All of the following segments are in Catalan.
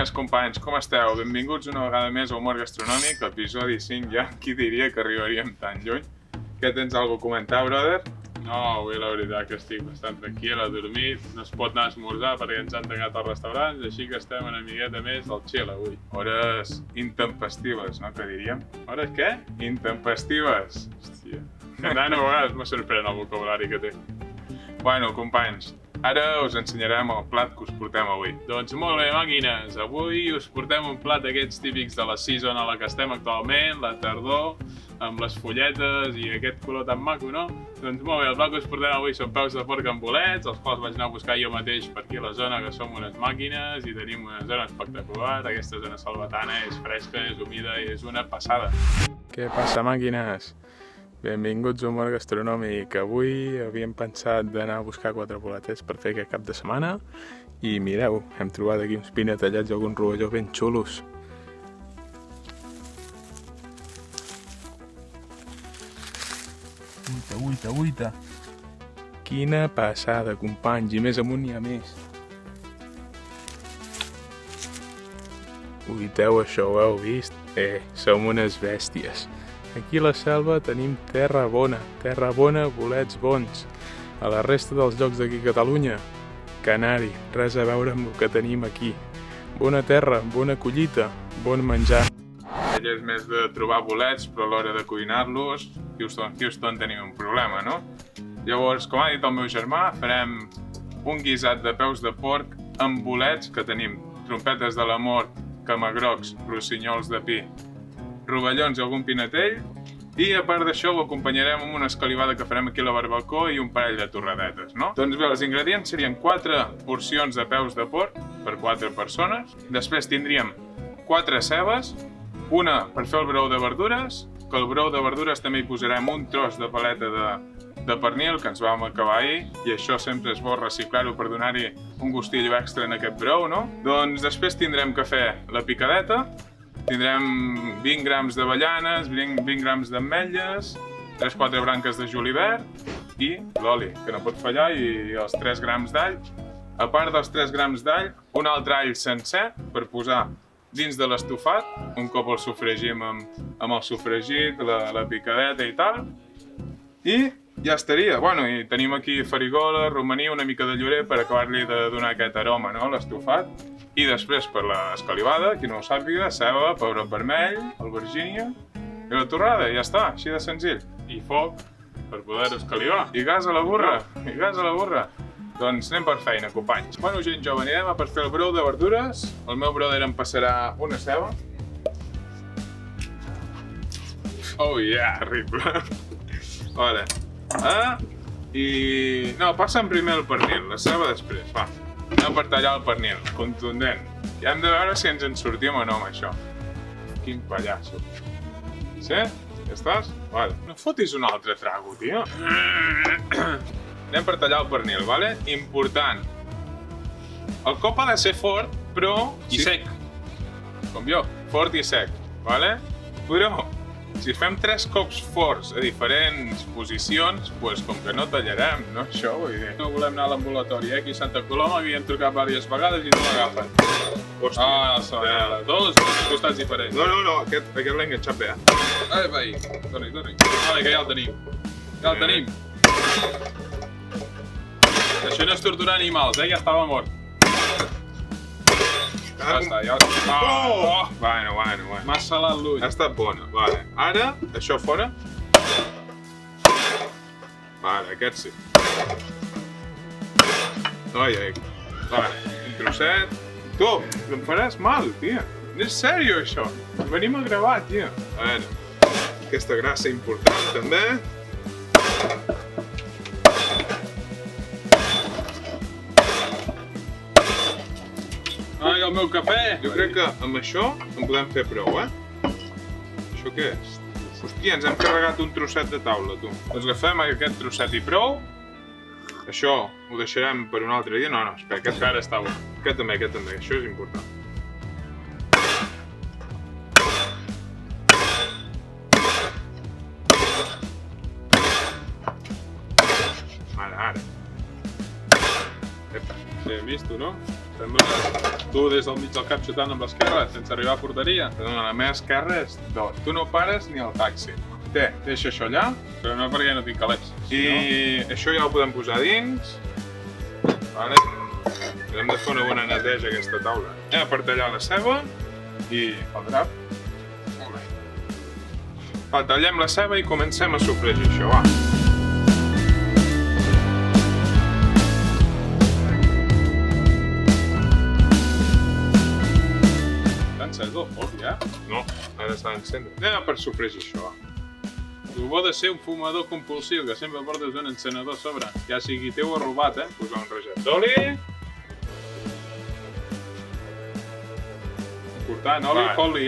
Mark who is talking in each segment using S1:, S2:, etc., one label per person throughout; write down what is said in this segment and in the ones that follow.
S1: Bones, companys, com esteu? Benvinguts una vegada més a Humor Gastronòmic, episodi 5 ja. Qui diria que arribaríem tan lluny? Què tens alguna a comentar, brother?
S2: No, avui la veritat que estic bastant tranquil, adormit, no es pot anar a esmorzar perquè ens han tancat els restaurants, així que estem una miqueta més al chill avui.
S1: Hores intempestives, no, que diríem?
S2: Hores què?
S1: Intempestives.
S2: Hòstia, cada vegada me sorprèn el vocabulari que té.
S1: Bueno, companys, ara us ensenyarem el plat que us portem avui.
S2: Doncs molt bé, màquines, avui us portem un plat d'aquests típics de la season a la que estem actualment, la tardor, amb les folletes i aquest color tan maco, no? Doncs molt bé, el plat que us portem avui són peus de porc amb bolets, els quals vaig anar a buscar jo mateix per aquí a la zona, que som unes màquines i tenim una zona espectacular. Aquesta zona salvatana és fresca, és humida i és una passada.
S1: Què passa, màquines? Benvinguts a Humor Gastronòmic. Avui havíem pensat d'anar a buscar 4 boletets per fer aquest cap de setmana i mireu, hem trobat aquí uns pinatellats i alguns rovelló ben xulos. Uita. Quina passada, companys, i més amunt n'hi ha més. Uiteu això, ho heu vist? Som unes bèsties. Aquí a la selva tenim terra bona, bolets bons. A la resta dels llocs d'aquí a Catalunya, canari, res a veure amb el que tenim aquí. Bona terra, bona collita, bon menjar. Ell és més de trobar bolets, però a l'hora de cuinar-los, Houston tenim un problema, no? Llavors, com ha dit el meu germà, farem un guisat de peus de porc amb bolets, que tenim trompetes de la mort, camagrocs, rossinyols de pi, rovellons i algun pinatell, i a part d'això ho acompanyarem amb una escalivada que farem aquí a la barbacoa i un parell de torradetes, no? Doncs bé, els ingredients serien 4 porcions de peus de porc per 4 persones. Després tindríem 4 cebes, una per fer el brou de verdures, que el brou de verdures també hi posarem un tros de paleta de pernil que ens vam acabar ahir, i això sempre és bo reciclar-ho per donar-hi un gustillo extra en aquest brou, no? Doncs després tindrem que fer la picadeta. Tindrem 20 grams d'avellanes, 20 grams d'ametlles, 3-4 branques de julivert i l'oli, que no pot fallar, i els 3 grams d'all. A part dels 3 grams d'all, un altre all sencer per posar dins de l'estofat, un cop el sofregim amb el sofregit, la picadeta i tal. I ja estaria. Bueno, i tenim aquí farigola, romaní, una mica de llorer per acabar-li de donar aquest aroma, no?, a l'estofat. I després, per l'escalivada, qui no ho sàpiga, ceba, pebrot vermell, albergínia i la torrada, i ja està, així de senzill.
S2: I foc per poder escalivar.
S1: I gas a la burra, Doncs anem per feina, companys. Bueno, gent jove, anirem a per fer el brou de verdures. El meu brother em passarà una ceba. Oh yeah, terrible. Vale. I... no, passa'm primer el pernil, la ceba després, va. Anem per tallar el pernil, contundent. I hem de veure si ens en sortim o no amb això. Quin pallasso. Sí? Ja estàs? Vale. No fotis un altre trago, tio. Anem per tallar el pernil, vale? Important. El cop ha de ser fort, però...
S2: I sec.
S1: Com jo, fort i sec, vale? Però, si fem 3 cops forts a diferents posicions, doncs com que no tallarem, no? Això vull dir.
S2: No volem anar a l'ambulatori, aquí a Santa Coloma havíem trucat diverses vegades i no l'agafen.
S1: Hòstia,
S2: dos costats diferents.
S1: No, aquest l'he enganxat bé,
S2: Ai, veí, doni. Vale, que ja el tenim. Ja el tenim. Això no és torturar animals, ja estava mort. Ja està.
S1: Bueno.
S2: M'ha salat l'ull.
S1: Ha estat bona, vale. Ara, això fora. Vale, aquest sí. Ai. Vale, un trosset. Tu, em faràs mal, tia. És sèrio, això. Venim a gravar, tia. A veure, aquesta grassa important, també.
S2: Ai, el meu cafè!
S1: Jo crec que amb això en podem fer prou, Això què és? Hòstia, ens hem carregat un trosset de taula, tu. Doncs agafem aquest trosset i prou. Això ho deixarem per un altre dia. No, espera, aquest
S2: encara està bo.
S1: Aquest també, això és important. Ara.
S2: Sí, hem vist, no? Sembla tu des del mig del cap xutant amb l'esquerra, sense arribar a porteria. Perdona, la meva esquerra és d'or. Tu no pares ni el taxi. Deixa això allà, però no perquè no tinc calés. I això ja ho podem posar dins. Vale. Hem de fer una bona neteja a aquesta taula. Per tallar la ceba i el drap. Molt bé. Va, tallem la ceba i comencem a sofregir això, va. Està encès el foc, ja? No, ara s'ha d'encendre. Anem per sofregir això, va. El bo de ser un fumador compulsiu, que sempre portes un encenedor a sobre, ja sigui teu o robat, posar un raget d'oli. Important, oli, fot-li,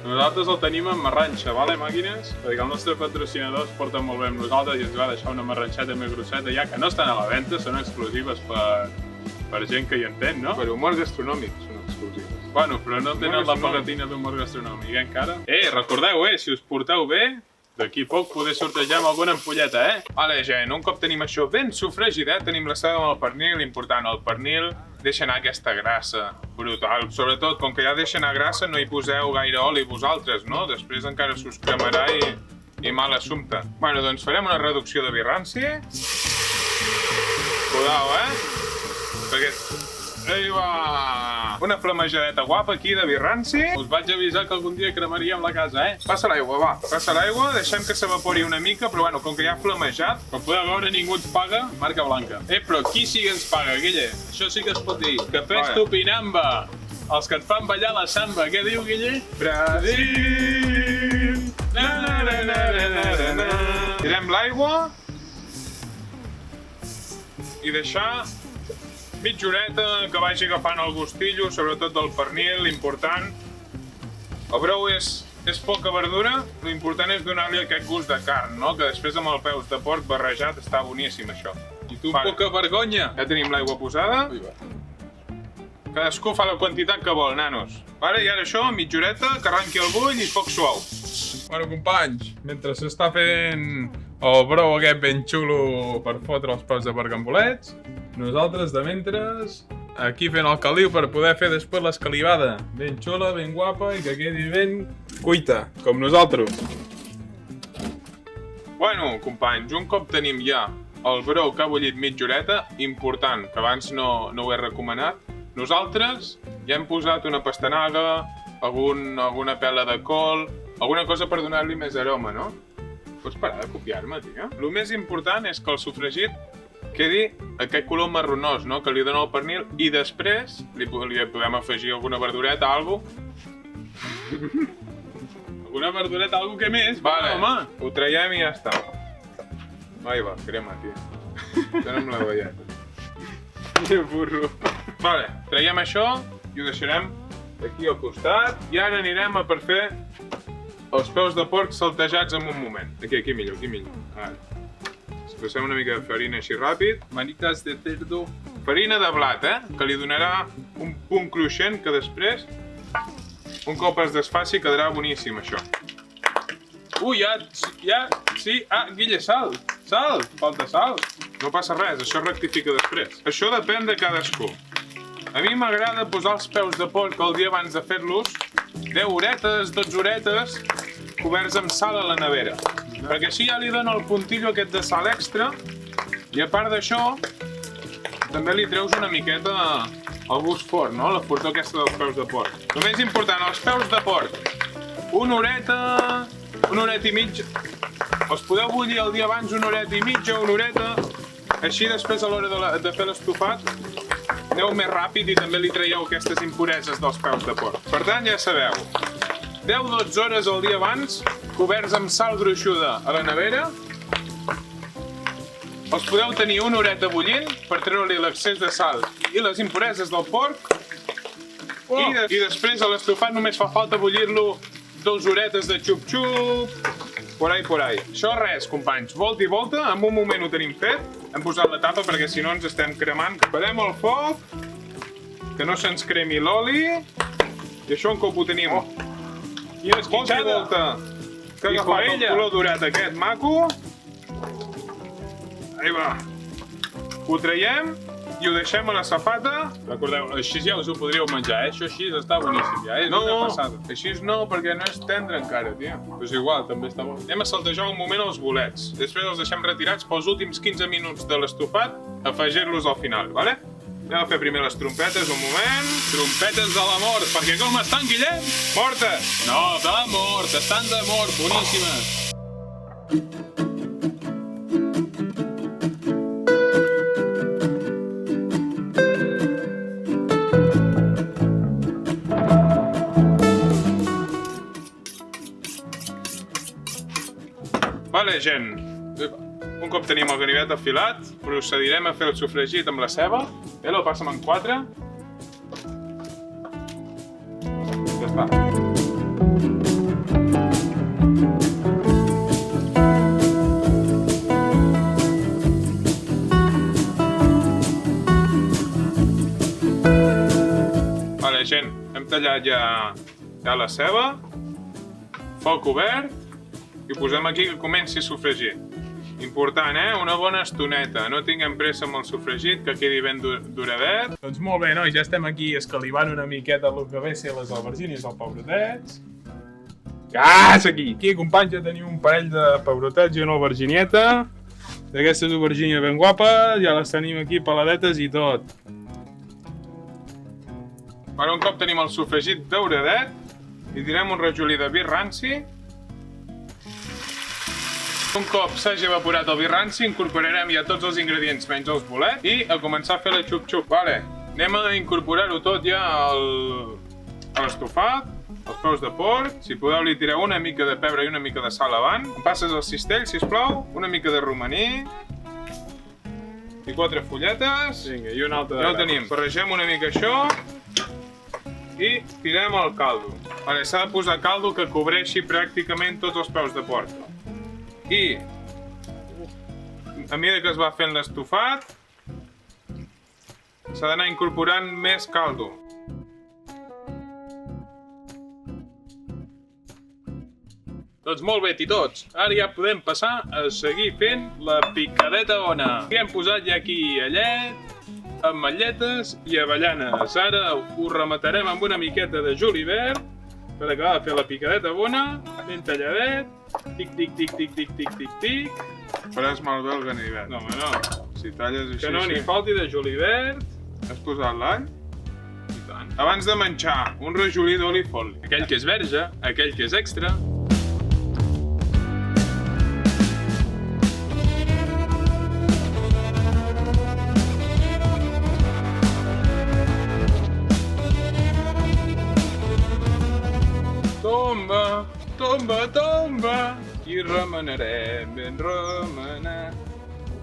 S2: Nosaltres el tenim en marranxa, vale, màquines? Perquè el nostre patrocinador es porta molt bé amb nosaltres i ens va deixar una marranxeta més grosseta, ja que no estan a la venda, són exclusives per gent que hi entén, no? Per humor gastronòmic són exclusives. Bueno, però no tenen la pagatina d'humor gastronòmic, encara? Recordeu, si us porteu bé, d'aquí poc poder sortejar amb alguna ampolleta, Vale, gent, un cop tenim això ben sofregidet, tenim la ceba amb el pernil, important, el pernil deixa anar aquesta grassa brutal. Sobretot, com que ja deixa anar grassa, no hi poseu gaire oli vosaltres, no? Després encara s'us cremarà i mal assumpte. Bueno, doncs farem una reducció de vi ranci. Cuidao, Perquè... Ei, va! Una flamejadeta guapa aquí de vi ranci. Us vaig avisar que algun dia cremaríem la casa, Passa l'aigua, va. Passa l'aigua, deixem que s'evapori una mica, però bueno, com que ja ha flamejat, com podeu veure, ningú ens paga, marca blanca. Però qui sí que ens paga, Guille? Això sí que es pot dir. Cafès Tupinamba. Els que et fan ballar la samba. Què diu, Guille? Brasil! Tirem l'aigua i deixar mitja horeta que vagi agafant el gustillo, sobretot del pernil, l'important. El brou és poca verdura, l'important és donar-li aquest gust de carn, no? Que després amb el peus de porc barrejat està boníssim, això. I tu, poca vergonya! Ja tenim l'aigua posada. Cadascú fa la quantitat que vol, nanos. Vale, i ara això, mitja horeta, que arranqui el bull i foc suau. Bueno, companys, mentre s'està fent el brou aquest ben xulo per fotre els peus de porc amb bolets, nosaltres, de mentres, aquí fent el caliu per poder fer després l'escalivada. Ben xula, ben guapa i que quedi ben cuita, com nosaltres. Bueno, companys, un cop tenim ja el brou que ha bullit mitja horeta, important, que abans no ho he recomanat, nosaltres ja hem posat una pastanaga, alguna pela de col, alguna cosa per donar-li més aroma, no? Pots parar de copiar-me, tia? El més important és que el sofregit quedi aquest color marronós, no? Que li dona el pernil, i després li podem afegir alguna verdureta, alguna verdureta, què més? Vale, home, ho traiem i ja està. Ai, va, crema, tia. Això no me la veia. Que burro. Vale, traiem això i ho deixarem aquí al costat. I ara anirem a per fer els peus de porc saltejats en un moment. Aquí millor, aquí millor. Ara. Posem una mica de farina així ràpid. Manitas de cerdo. Farina de blat, que li donarà un punt cruixent que després, un cop es desfaci, quedarà boníssim, això. Sí. Guille, sal. Falta sal. No passa res, això es rectifica després. Això depèn de cadascú. A mi m'agrada posar els peus de porc el dia abans de fer-los 10 horetes, 12 horetes, coberts amb sal a la nevera. Perquè així ja li dona el puntillo aquest de sal extra i a part d'això també li treus una miqueta el gust fort, no? La fortor aquesta dels peus de porc. El més important, els peus de porc. Una horeta i mitja. Els podeu bullir el dia abans una horeta i mitja, una horeta. Així després a l'hora de fer l'estofat aneu més ràpid i també li traieu aquestes impureses dels peus de porc. Per tant, ja sabeu, 10-12 hores el dia abans, coberts amb sal gruixuda a la nevera. Els podeu tenir una horeta bullint per treure-li l'excés de sal i les impureses del porc. I després a l'estofat només fa falta bullir-lo 2 horetes de xup-xup, por ahí. Això res, companys, volta i volta, en un moment ho tenim fet. Hem posat la tapa perquè si no ens estem cremant. Parem el foc, que no se'ns cremi l'oli, i això un cop ho tenim. Quina esquitxada! Volta, que ha agafat el color dorat aquest maco. Ahí va. Ho traiem i ho deixem a la safata. Recordeu, així ja us ho podríeu menjar, Això així està boníssim ja, és una passada. Així no, perquè no és tendre encara, tio. Però és igual, també està bo. Anem a saltejar un moment els bolets. Després els deixem retirats pels últims 15 minuts de l'estofat, afegir-los al final, vale? Anem a fer primer les trompetes, un moment. Trompetes de la mort, perquè com estan, Guillem? Mortes! No, de mort, estan de mort, boníssimes. Vale, gent. Un cop tenim el ganivet afilat, procedirem a fer el sofregit amb la ceba. Lo passa'm en 4. Ja està. Vale, gent, hem tallat ja la ceba, foc obert, i ho posem aquí que comenci a sofregir. Important, Una bona estoneta. No tinguem pressa amb el sofregit, que quedi ben duradet. Doncs molt bé, nois, ja estem aquí escalivant una miqueta el que ve a ser les albergínies o pebrotets. Aquí, companys, ja tenim un parell de pebrotets i una alberginieta. D'aquestes aubergínies ben guapes, ja les tenim aquí peladetes i tot. Ara, un cop tenim el sofregit dauradet, hi direm un rajolí de vi ranci. Un cop s'hagi evaporat el vi ranci, incorporarem ja tots els ingredients menys els bolets i a començar a fer la xup-xup. Vale, anem a incorporar-ho tot ja a l'estofat, els peus de porc. Si podeu li tireu una mica de pebre i una mica de sal avant. Em passes el cistell, sisplau, una mica de romaní i 4 fulletes. Vinga, i una altra. Ja ho tenim. Barregem una mica això i tirem el caldo. Vale, s'ha de posar caldo que cobreixi pràcticament tots els peus de porc. I a mesura que es va fent l'estofat s'ha d'anar incorporant més caldo. Doncs molt bé, titots, ara ja podem passar a seguir fent la picadeta bona. Hem posat ja aquí allet, ametlletes i avellanes. Ara ho rematarem amb una miqueta de julivert per acabar de fer la picadeta bona, ben talladet. Tic, tic, tic, tic, tic, tic, tic, tic. Faràs malbé el ganivet. No, home, no. Si talles així... Que no n'hi falti de julivert. Has posat l'all? I tant. Abans de menjar, un rajolí d'oli foli. Aquell que és verge, aquell que és extra. Tomba, tomba, tomba, i remenarem ben remenat.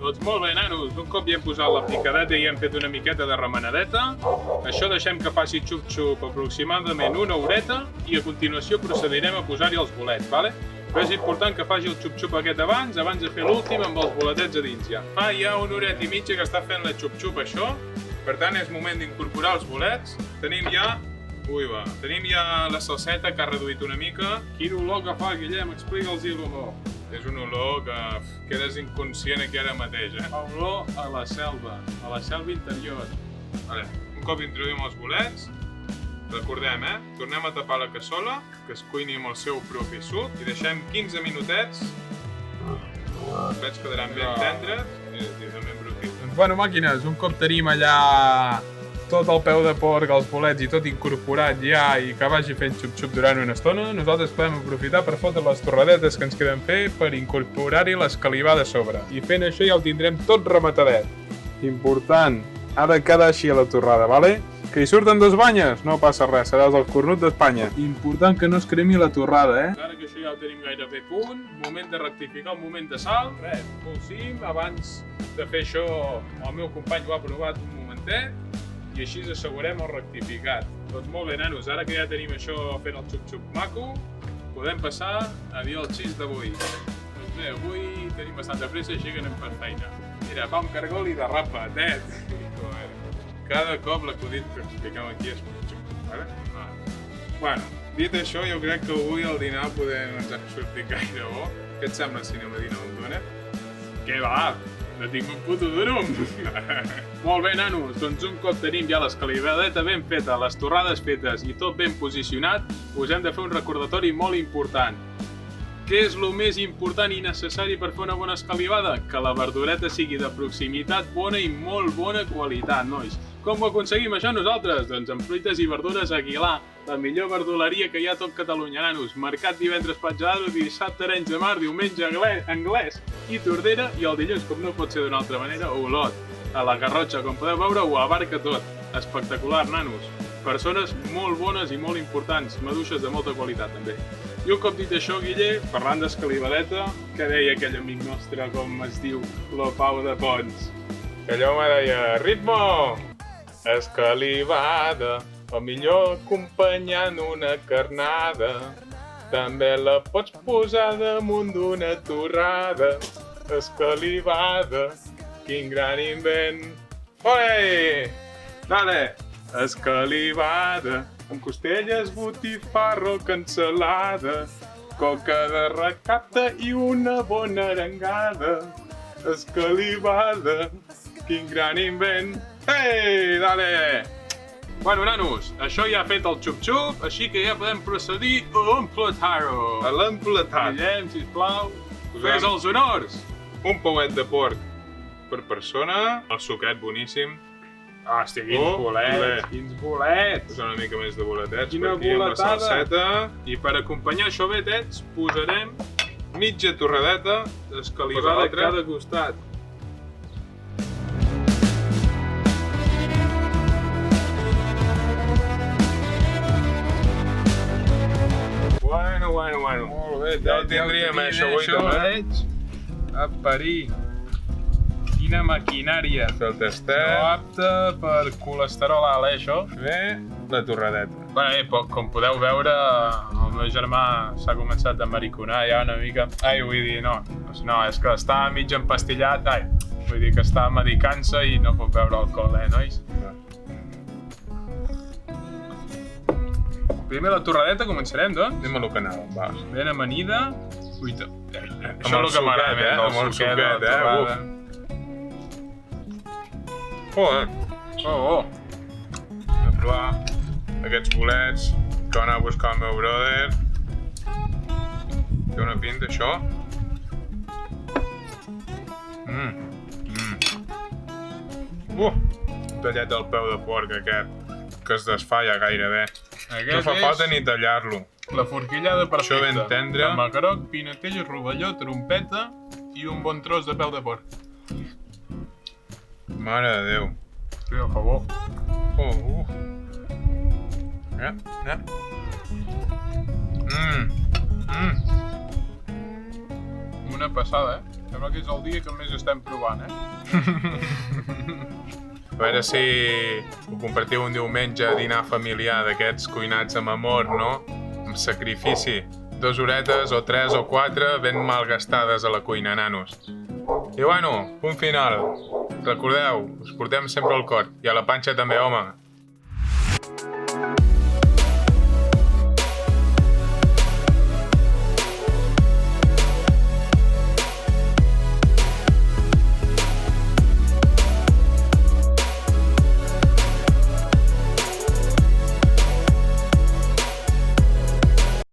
S2: Doncs molt bé, nanos, un cop ja hem posat la picadeta i hem fet una miqueta de remenadeta, això deixem que faci xup-xup aproximadament una horeta i a continuació procedirem a posar-hi els bolets, vale? Però és important que faci el xup-xup aquest abans de fer l'últim amb els boletets a dins ja. Fa ja una horeta i mitja que està fent la xup-xup això, per tant és moment d'incorporar els bolets. Tenim ja la salseta que ha reduït una mica. Quin olor que fa, Guillem, explica'ls-hi l'olor. És un olor que quedes inconscient aquí ara mateix, Olor a la selva interior. Vale, un cop introduïm els bolets, recordem, tornem a tapar la cassola, que es cuini amb el seu propi suc, i deixem 15 minutets. Els bolets quedaran ben tendres i també brutits. Doncs bueno, màquines, un cop tenim allà tot el peu de porc, els bolets i tot incorporat ja i que vagi fent xup-xup durant una estona, nosaltres podem aprofitar per fotre les torradetes que ens queden fer per incorporar-hi l'escalivada a sobre. I fent això ja ho tindrem tot rematadet. Important, ha de quedar així a la torrada, vale? Que hi surten 2 banyes? No passa res, seràs el cornut d'Espanya. Important que no es cremi la torrada, Ara que això ja ho tenim gairebé a punt, moment de rectificar, un moment de sal. Res, polsim, abans de fer això el meu company ho ha provat un momentet, i així assegurem el rectificat. Doncs molt bé, nanos, ara que ja tenim això fent el xup-xup maco, podem passar a dir el xist d'avui. Doncs bé, avui tenim bastanta pressa, així que anem per feina. Mira, fa un cargol i derrapa, Cada cop l'acudit que expliquem aquí és xup-xup, vale? Bueno, dit això, jo crec que avui el dinar no ens ha sortit gaire bo. Què et sembla, si anem a dinar un donet? Què va? No tinc un puto durum. Molt bé, nanos, doncs un cop tenim ja l'escalivadeta ben feta, les torrades fetes i tot ben posicionat, us hem de fer un recordatori molt important. Què és el més important i necessari per fer una bona escalivada? Que la verdureta sigui de proximitat bona i molt bona qualitat, nois. Com ho aconseguim això nosaltres? Doncs amb fruites i verdures Aguilar, la millor verduleria que hi ha a tot Catalunya, nanos. Mercat divendres Platja, dissabte Arenys de Mar, diumenge Anglès i Tordera, i el dilluns, com no pot ser d'una altra manera, Olot. A la Garrotxa, com podeu veure, ho abarca tot. Espectacular, nanos. Persones molt bones i molt importants, maduixes de molta qualitat, també. I un cop dit això, Guille, parlant d'escalivadeta, què deia aquell amic nostre, com es diu, lo Pau de Pons?
S1: Allò me deia, ritmo! Escalivada, o millor acompanyant una carnada. També la pots posar damunt d'una torrada. Escalivada, quin gran invent. Olé! Dale! Escalivada, amb costelles, botifarro, cansalada, coca de recapte i una bona arengada. Escalivada, quin gran invent. Ei, dale! Bueno, nanos, això ja ha fet el xup-xup, així que ja podem procedir a l'emplatar-ho.
S2: A l'emplatat.
S1: Guillem, sisplau, fes els honors.
S2: Un pauet de porc per persona, el suquet boníssim.
S1: Hòstia, quins bolets, quins bolets.
S2: Posar una mica més de boletets
S1: Quina
S2: per aquí amb la
S1: boletada.
S2: salseta. I per acompanyar això betets, posarem mitja torradeta d'escalivada a cada costat. Bueno.
S1: Molt bé,
S2: Ja ho tindríem, això avui també.
S1: A parir. Quina maquinària.
S2: Fer el
S1: No
S2: tastet.
S1: apte per colesterol alt, això.
S2: Fer la torradeta.
S1: Bé, com podeu veure, el meu germà s'ha començat a mariconar ja una mica. Ai, vull dir, no, és que està mig empastillat, vull dir que està medicant-se i no pot beure alcohol, nois? Primer la torradeta començarem, doncs.
S2: Anem a lo que anàvem, va.
S1: Ben amanida. Ui, això
S2: el
S1: és el que m'agrada
S2: suquet,
S1: més,
S2: amb el
S1: suquet de la
S2: suquet,
S1: torrada.
S2: Joder,
S1: Oh.
S2: hem de provar aquests bolets que va anar a buscar el meu brother. Té una pinta, això. Un tallet del peu de porc, aquest, que es desfà ja gairebé. No fa falta ni tallar-lo.
S1: La forquillada perfecta.
S2: Això ben tendre.
S1: De macaroc, pinatell, rovelló, trompeta i un bon tros de peu de porc.
S2: Mare de Déu.
S1: Sí, a favor. Una passada, Sembla que és el dia que més estem provant,
S2: A veure si ho compartiu un diumenge a dinar familiar d'aquests cuinats amb amor, no? Amb sacrifici. 2 horetes o 3 o 4 ben malgastades a la cuina, nanos. I bueno, punt final. Recordeu, us portem sempre al cor. I a la panxa també, home.